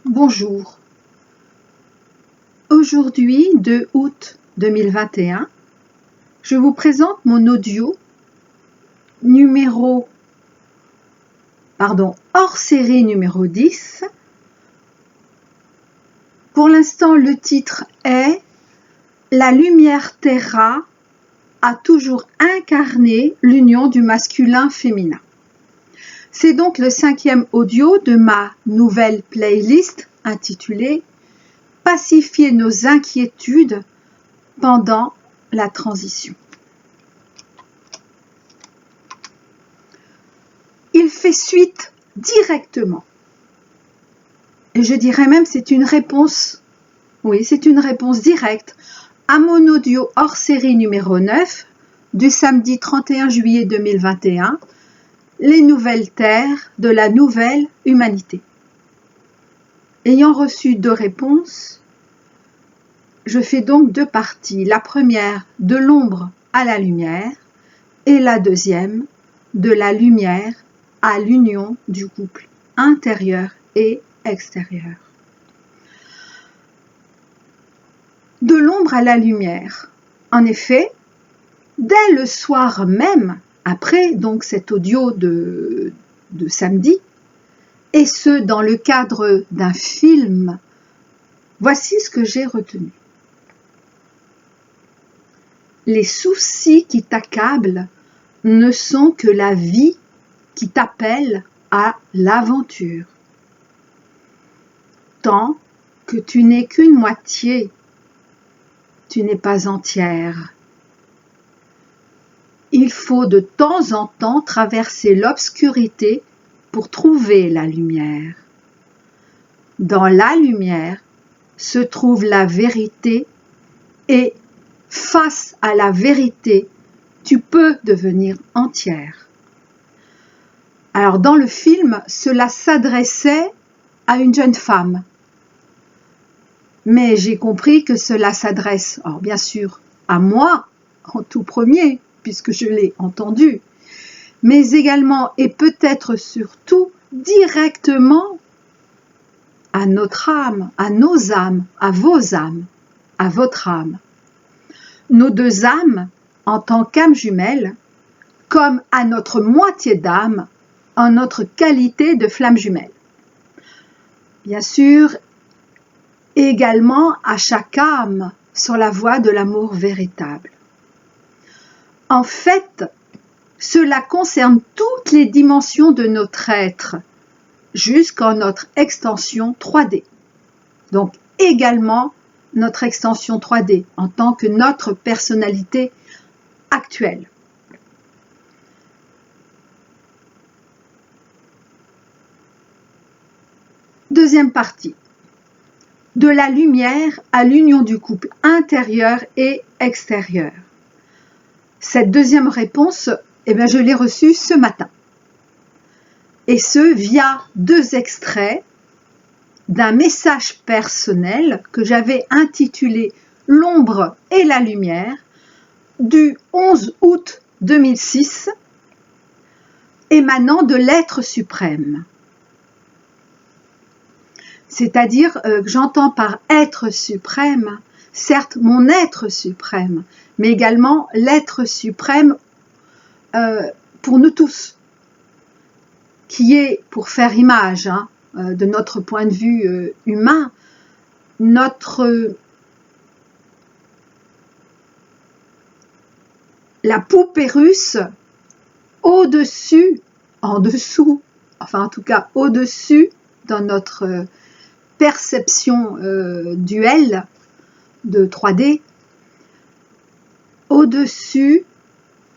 Bonjour. Aujourd'hui, 2 août 2021, je vous présente mon audio hors série numéro 10. Pour l'instant, le titre est « La lumière Terra a toujours incarné l'union du masculin-féminin ». C'est donc le 5e audio de ma nouvelle playlist intitulée « Pacifier nos inquiétudes pendant la transition ». Il fait suite directement, et je dirais même c'est une réponse, directe à mon audio hors série numéro 9 du samedi 31 juillet 2021, les nouvelles terres de la nouvelle humanité. Ayant reçu 2 réponses, je fais donc 2 parties. La première, de l'ombre à la lumière, et la deuxième, de la lumière à l'union du couple intérieur et extérieur. De l'ombre à la lumière. En effet, dès le soir même, après donc cet audio de samedi, et ce dans le cadre d'un film, voici ce que j'ai retenu. Les soucis qui t'accablent ne sont que la vie qui t'appelle à l'aventure. Tant que tu n'es qu'une moitié, tu n'es pas entière. Il faut de temps en temps traverser l'obscurité pour trouver la lumière. Dans la lumière se trouve la vérité et face à la vérité, tu peux devenir entière. Alors dans le film, cela s'adressait à une jeune femme. Mais j'ai compris que cela s'adresse, alors bien sûr, à moi en tout premier, puisque je l'ai entendu, mais également et peut-être surtout directement à notre âme, à nos âmes, à vos âmes, à votre âme. Nos 2 âmes en tant qu'âmes jumelles, comme à notre moitié d'âme en notre qualité de flamme jumelle. Bien sûr, également à chaque âme sur la voie de l'amour véritable. En fait, cela concerne toutes les dimensions de notre être, jusqu'en notre extension 3D. Donc également notre extension 3D en tant que notre personnalité actuelle. Deuxième partie. De la lumière à l'union du couple intérieur et extérieur. Cette deuxième réponse, je l'ai reçue ce matin. Et ce, via 2 extraits d'un message personnel que j'avais intitulé « L'ombre et la lumière » du 11 août 2006, émanant de l'être suprême. C'est-à-dire que j'entends par être suprême, certes mon être suprême, mais également l'être suprême pour nous tous, qui est, pour faire image de notre point de vue humain, la poupée russe au-dessus, en dessous, enfin en tout cas au-dessus dans notre perception duelle de 3D, au-dessus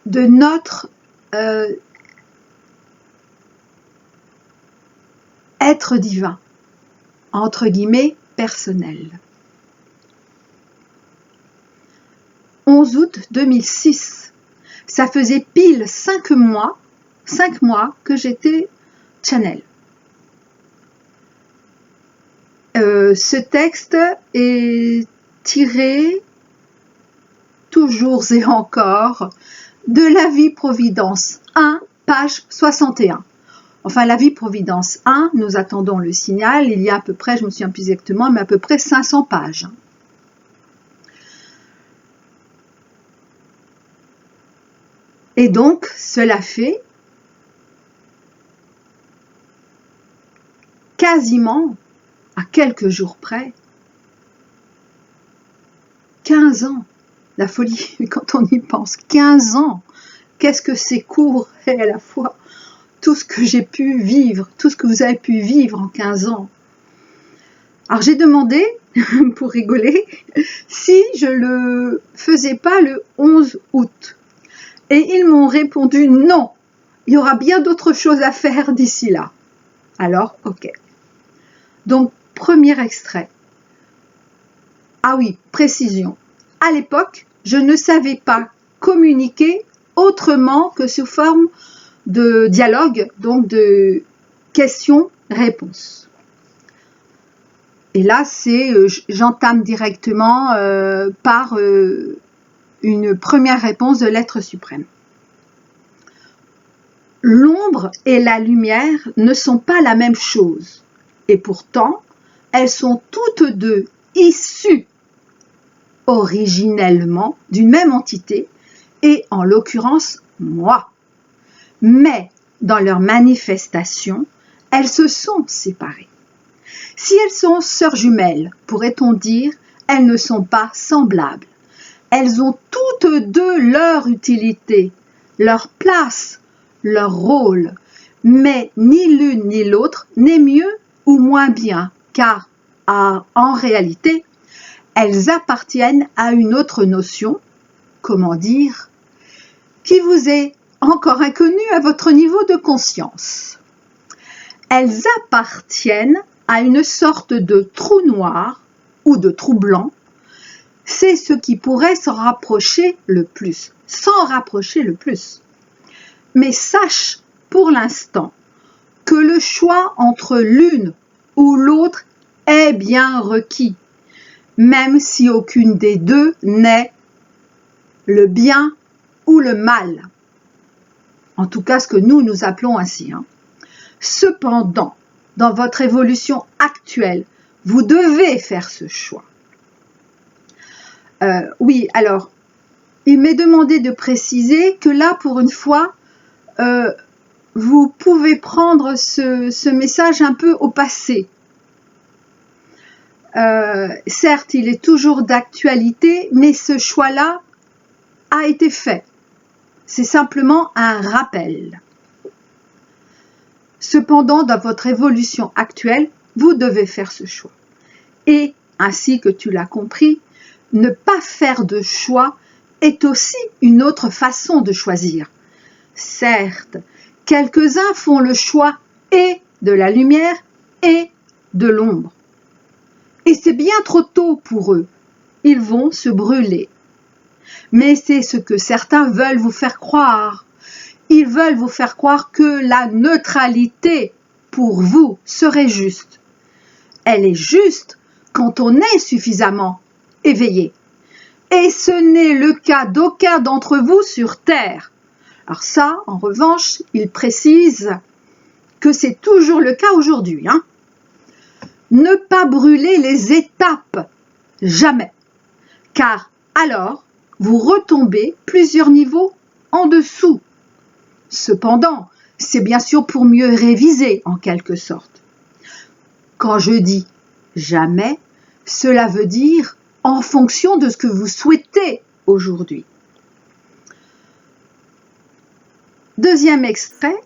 de notre être divin, entre guillemets, personnel. 11 août 2006, ça faisait pile 5 mois que j'étais channel. Ce texte est tiré, toujours et encore, de la vie Providence 1, page 61. Enfin, la vie Providence 1, nous attendons le signal, il y a à peu près, je me souviens plus exactement, mais à peu près 500 pages. Et donc, cela fait quasiment, à quelques jours près, 15 ans. La folie, quand on y pense, 15 ans. Qu'est-ce que c'est court et à la fois tout ce que j'ai pu vivre, tout ce que vous avez pu vivre en 15 ans. Alors j'ai demandé, pour rigoler, si je le faisais pas le 11 août. Et ils m'ont répondu non, il y aura bien d'autres choses à faire d'ici là. Alors, ok. Donc, premier extrait. Ah oui, précision. À l'époque, je ne savais pas communiquer autrement que sous forme de dialogue, donc de questions-réponses. Et là, j'entame directement par une première réponse de l'être suprême. L'ombre et la lumière ne sont pas la même chose, et pourtant, elles sont toutes deux issues originellement d'une même entité, et en l'occurrence, moi. Mais dans leur manifestation, elles se sont séparées. Si elles sont sœurs jumelles, pourrait-on dire, elles ne sont pas semblables. Elles ont toutes deux leur utilité, leur place, leur rôle, mais ni l'une ni l'autre n'est mieux ou moins bien, car en réalité, elles appartiennent à une autre notion, comment dire, qui vous est encore inconnue à votre niveau de conscience. Elles appartiennent à une sorte de trou noir ou de trou blanc. C'est ce qui pourrait s'en rapprocher le plus, Mais sache pour l'instant que le choix entre l'une ou l'autre est bien requis, même si aucune des deux n'est le bien ou le mal. En tout cas, ce que nous appelons ainsi. Cependant, dans votre évolution actuelle, vous devez faire ce choix. Oui, alors, il m'est demandé de préciser que là, pour une fois, vous pouvez prendre ce message un peu au passé. Certes, il est toujours d'actualité, mais ce choix-là a été fait. C'est simplement un rappel. Cependant, dans votre évolution actuelle, vous devez faire ce choix. Et, ainsi que tu l'as compris, ne pas faire de choix est aussi une autre façon de choisir. Certes, quelques-uns font le choix et de la lumière et de l'ombre. Et c'est bien trop tôt pour eux. Ils vont se brûler. Mais c'est ce que certains veulent vous faire croire. Ils veulent vous faire croire que la neutralité, pour vous, serait juste. Elle est juste quand on est suffisamment éveillé. Et ce n'est le cas d'aucun d'entre vous sur Terre. Alors ça, en revanche, il précise que c'est toujours le cas aujourd'hui. Ne pas brûler les étapes, jamais. Car alors, vous retombez plusieurs niveaux en dessous. Cependant, c'est bien sûr pour mieux réviser en quelque sorte. Quand je dis jamais, cela veut dire en fonction de ce que vous souhaitez aujourd'hui. Deuxième extrait,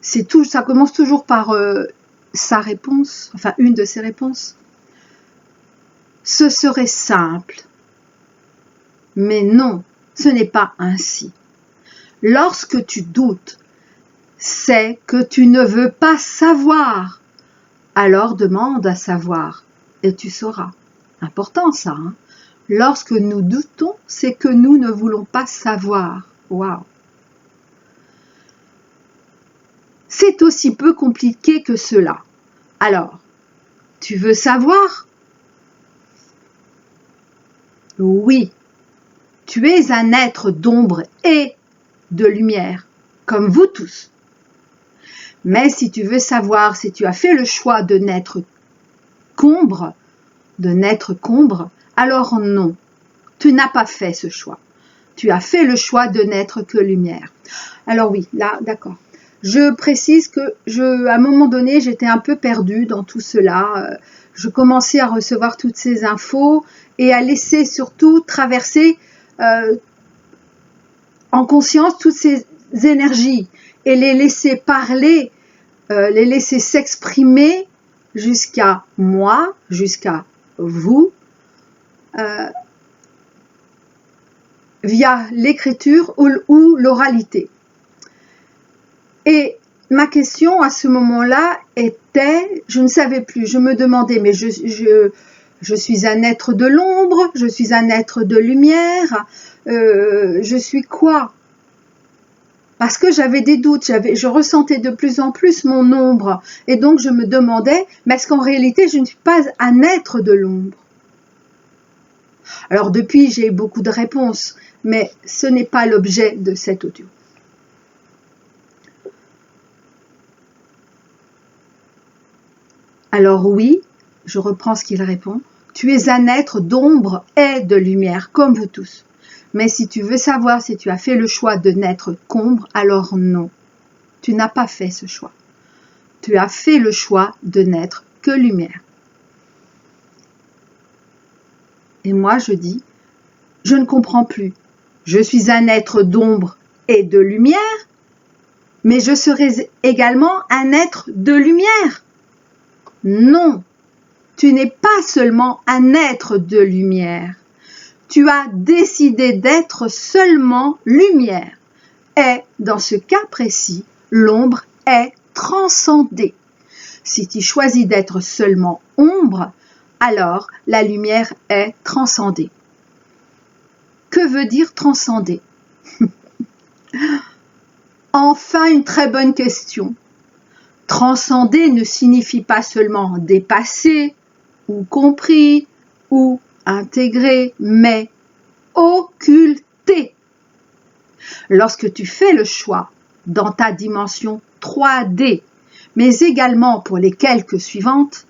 ça commence toujours par sa réponse, enfin une de ses réponses. Ce serait simple, mais non, ce n'est pas ainsi. Lorsque tu doutes, c'est que tu ne veux pas savoir. Alors demande à savoir et tu sauras. Important ça. Lorsque nous doutons, c'est que nous ne voulons pas savoir. Waouh. C'est aussi peu compliqué que cela. Alors, tu veux savoir? Oui. Tu es un être d'ombre et de lumière. comme vous tous. Mais si tu veux savoir si tu as fait le choix de naître combre, alors non, tu n'as pas fait ce choix. Tu as fait le choix de n'être que lumière. Alors oui, là, d'accord. Je précise que à un moment donné, j'étais un peu perdue dans tout cela. Je commençais à recevoir toutes ces infos et à laisser surtout traverser en conscience toutes ces énergies et les laisser parler, les laisser s'exprimer jusqu'à moi, jusqu'à vous, via l'écriture ou l'oralité. Et ma question à ce moment-là était, je ne savais plus, je me demandais, mais je suis un être de l'ombre, je suis un être de lumière, je suis quoi? Parce que j'avais des doutes, je ressentais de plus en plus mon ombre, et donc je me demandais, mais est-ce qu'en réalité je ne suis pas un être de l'ombre? Alors depuis, j'ai eu beaucoup de réponses, mais ce n'est pas l'objet de cet audio. Alors oui, je reprends ce qu'il répond, tu es un être d'ombre et de lumière, comme vous tous. Mais si tu veux savoir si tu as fait le choix de n'être qu'ombre, alors non, tu n'as pas fait ce choix. Tu as fait le choix de n'être que lumière. Et moi, je dis, je ne comprends plus. Je suis un être d'ombre et de lumière, mais je serai également un être de lumière. Non, tu n'es pas seulement un être de lumière. Tu as décidé d'être seulement lumière. Et dans ce cas précis, l'ombre est transcendée. Si tu choisis d'être seulement ombre, alors la lumière est transcendée. Que veut dire transcender? Enfin, une très bonne question. Transcender ne signifie pas seulement dépasser, ou compris, ou intégré, mais occulter. Lorsque tu fais le choix dans ta dimension 3D, mais également pour les quelques suivantes,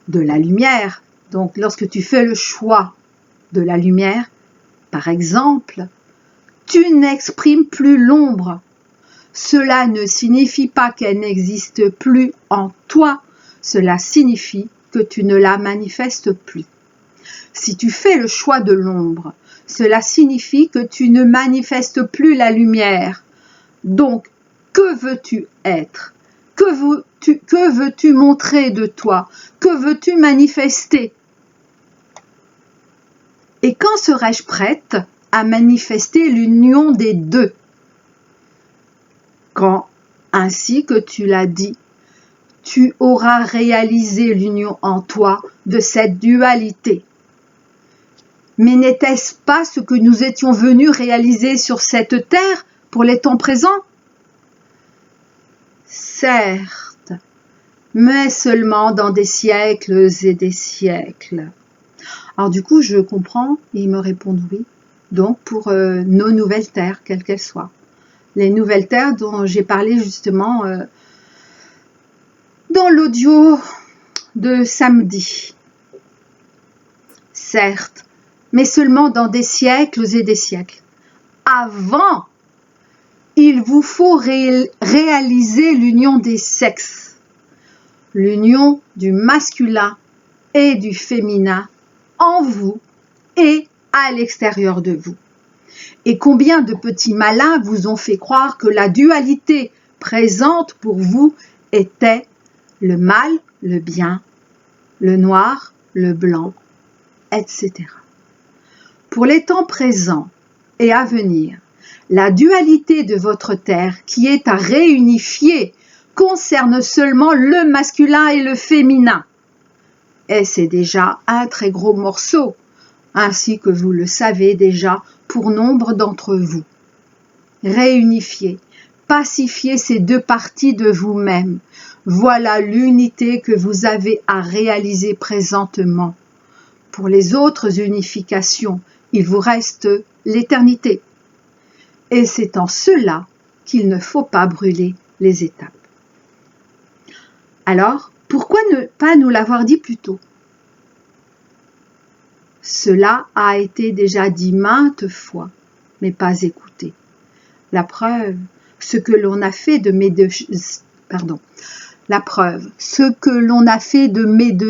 de la lumière, donc lorsque tu fais le choix de la lumière, par exemple, tu n'exprimes plus l'ombre. Cela ne signifie pas qu'elle n'existe plus en toi, cela signifie que tu ne la manifestes plus. Si tu fais le choix de l'ombre, cela signifie que tu ne manifestes plus la lumière. Donc, que veux-tu être? Que veux-tu montrer de toi? Que veux-tu manifester? Et quand serai-je prête à manifester l'union des deux? Quand, ainsi que tu l'as dit, tu auras réalisé l'union en toi de cette dualité. Mais n'était-ce pas ce que nous étions venus réaliser sur cette terre pour les temps présents? Certes, mais seulement dans des siècles et des siècles. Alors du coup, je comprends, et ils me répondent oui, donc pour nos nouvelles terres, quelles qu'elles soient. Les nouvelles terres dont j'ai parlé justement dans l'audio de samedi. Certes, mais seulement dans des siècles et des siècles. Avant, il vous faut réaliser l'union des sexes, l'union du masculin et du féminin en vous et à l'extérieur de vous. Et combien de petits malins vous ont fait croire que la dualité présente pour vous était le mal, le bien, le noir, le blanc, etc. Pour les temps présents et à venir, la dualité de votre terre qui est à réunifier concerne seulement le masculin et le féminin. Et c'est déjà un très gros morceau, ainsi que vous le savez déjà pour nombre d'entre vous. Réunifier, pacifier ces deux parties de vous-même. Voilà l'unité que vous avez à réaliser présentement. Pour les autres unifications, il vous reste l'éternité. Et c'est en cela qu'il ne faut pas brûler les étapes. Alors, pourquoi ne pas nous l'avoir dit plus tôt? Cela a été déjà dit maintes fois, mais pas écouté. La preuve, ce que l'on a fait de mes deux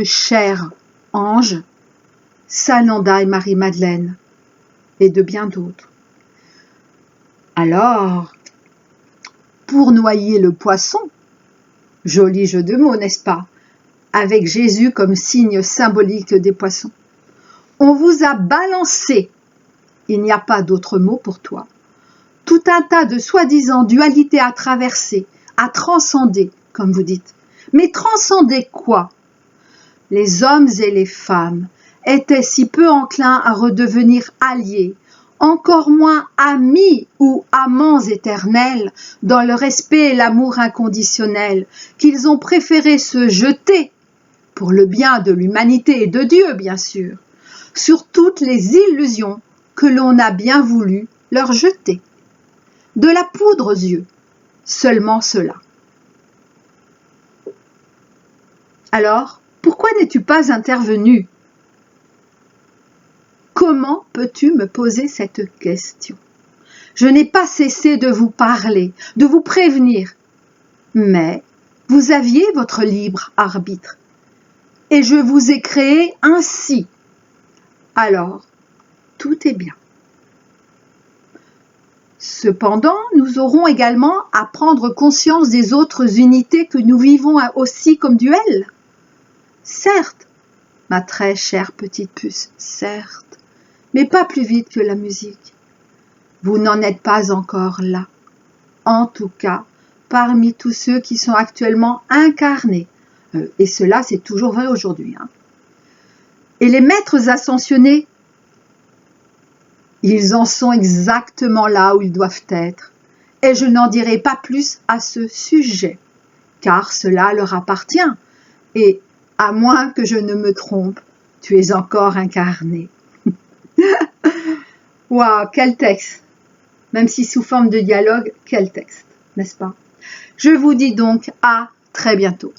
chers anges, Sananda et Marie-Madeleine, et de bien d'autres. Alors, pour noyer le poisson, joli jeu de mots, n'est-ce pas, avec Jésus comme signe symbolique des poissons, on vous a balancé, il n'y a pas d'autre mot pour toi, tout un tas de soi-disant dualités à traverser, à transcender, comme vous dites. Mais transcender quoi? Les hommes et les femmes étaient si peu enclins à redevenir alliés, encore moins amis ou amants éternels, dans le respect et l'amour inconditionnel, qu'ils ont préféré se jeter, pour le bien de l'humanité et de Dieu bien sûr, sur toutes les illusions que l'on a bien voulu leur jeter. De la poudre aux yeux, seulement cela. Alors, pourquoi n'es-tu pas intervenu? Comment peux-tu me poser cette question? Je n'ai pas cessé de vous parler, de vous prévenir, mais vous aviez votre libre arbitre, et je vous ai créé ainsi. Alors, tout est bien. Cependant, nous aurons également à prendre conscience des autres unités que nous vivons aussi comme duel. Certes, ma très chère petite puce, certes, mais pas plus vite que la musique. Vous n'en êtes pas encore là. En tout cas, parmi tous ceux qui sont actuellement incarnés, et cela c'est toujours vrai aujourd'hui. Et les maîtres ascensionnés, ils en sont exactement là où ils doivent être, et je n'en dirai pas plus à ce sujet, car cela leur appartient, et à moins que je ne me trompe, tu es encore incarné. Waouh, quel texte! Même si sous forme de dialogue, quel texte, n'est-ce pas? Je vous dis donc à très bientôt.